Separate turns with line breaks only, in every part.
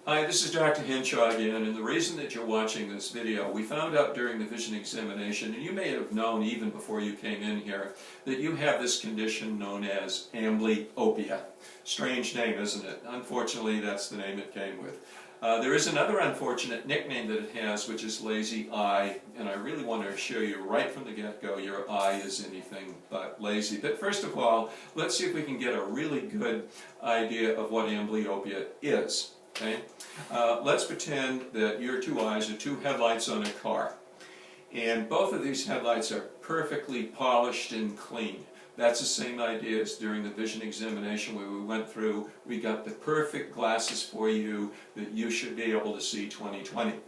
Hi, this is Dr. Henshaw again, and the reason that you're watching this video, we found out during the vision examination, and you may have known even before you came in here, that you have this condition known as amblyopia. Strange name, isn't it? Unfortunately, that's the name it came with. There is another unfortunate nickname that it has, which is lazy eye, and I really want to assure you right from the get-go, your eye is anything but lazy. But first of all, let's see if we can get a really good idea of what amblyopia is. Okay? Let's pretend that your two eyes are two headlights on a car, and both of these headlights are perfectly polished and clean. That's the same idea as during the vision examination where we went through, we got the perfect glasses for you that you should be able to see 20/20.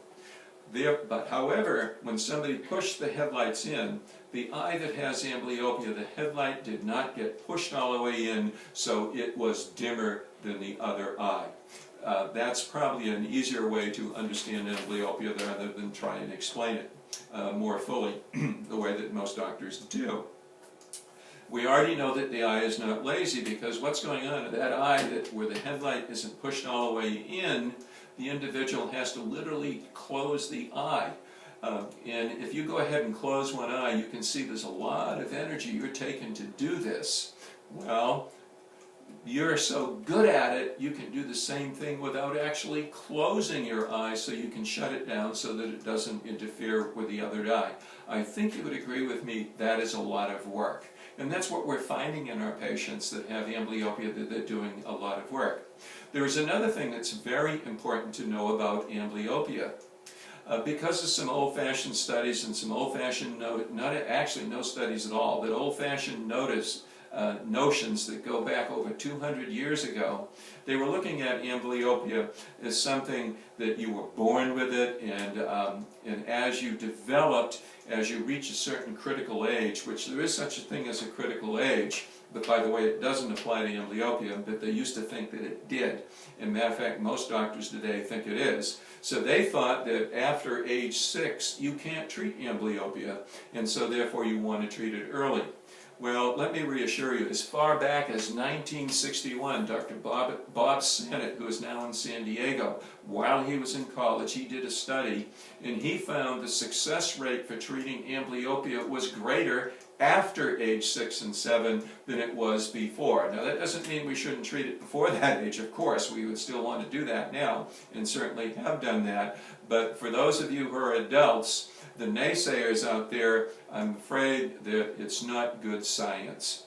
But however, when somebody pushed the headlights in, the eye that has amblyopia, the headlight did not get pushed all the way in, so it was dimmer than the other eye. That's probably an easier way to understand amblyopia rather than try and explain it more fully the way that most doctors do. We already know that the eye is not lazy because what's going on in that eye where the headlight isn't pushed all the way in, the individual has to literally close the eye. And if you go ahead and close one eye, you can see there's a lot of energy you're taking to do this. Well, you're so good at it, you can do the same thing without actually closing your eye so you can shut it down so that it doesn't interfere with the other eye. I think you would agree with me that is a lot of work. And that's what we're finding in our patients that have amblyopia, that they're doing a lot of work. There is another thing that's very important to know about amblyopia. Because of some old-fashioned studies and some old-fashioned, not actually no studies at all, but old-fashioned notions that go back over 200 years ago, they were looking at amblyopia as something that you were born with it, and as you developed, as you reach a certain critical age, which there is such a thing as a critical age, but by the way, it doesn't apply to amblyopia, but they used to think that it did. And matter of fact, most doctors today think it is. So they thought that after age 6, you can't treat amblyopia, and so therefore you want to treat it early. Well, let me reassure you, as far back as 1961, Dr. Bob Sennett, who is now in San Diego, while he was in college, he did a study, and he found the success rate for treating amblyopia was greater after age 6 and 7 than it was before. Now that doesn't mean we shouldn't treat it before that age, of course. We would still want to do that now, and certainly have done that. But for those of you who are adults, the naysayers out there, I'm afraid that it's not good science.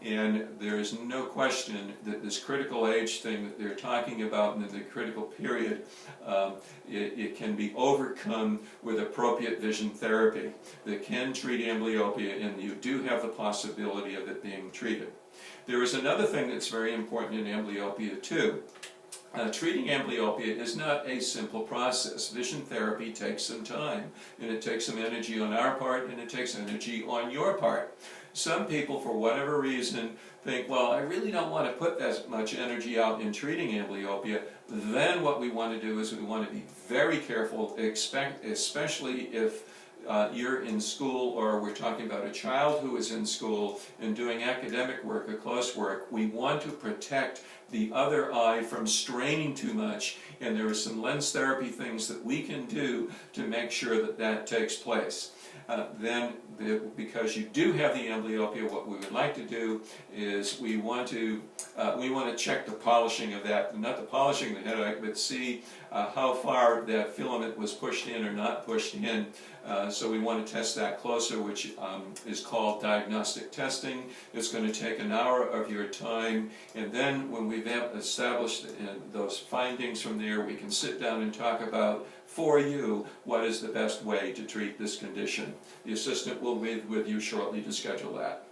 And there is no question that this critical age thing that they're talking about in the critical period, it can be overcome with appropriate vision therapy that can treat amblyopia, and you do have the possibility of it being treated. There is another thing that's very important in amblyopia too. Treating amblyopia is not a simple process. Vision therapy takes some time, and it takes some energy on our part, and it takes energy on your part. Some people, for whatever reason, think, well, I really don't want to put that much energy out in treating amblyopia. Then what we want to do is we want to be very careful, especially if you're in school, or we're talking about a child who is in school and doing academic work or close work. We want to protect the other eye from straining too much, and there are some lens therapy things that we can do to make sure that that takes place. Because you do have the amblyopia, what we would like to do is we want to check the polishing of that, not the polishing of the headlight, but see how far that filament was pushed in or not pushed in. So we want to test that closer, which is called diagnostic testing. It's going to take an hour of your time, and then when we've established those findings from there, we can sit down and talk about, for you, what is the best way to treat this condition. The assistant will be with you shortly to schedule that.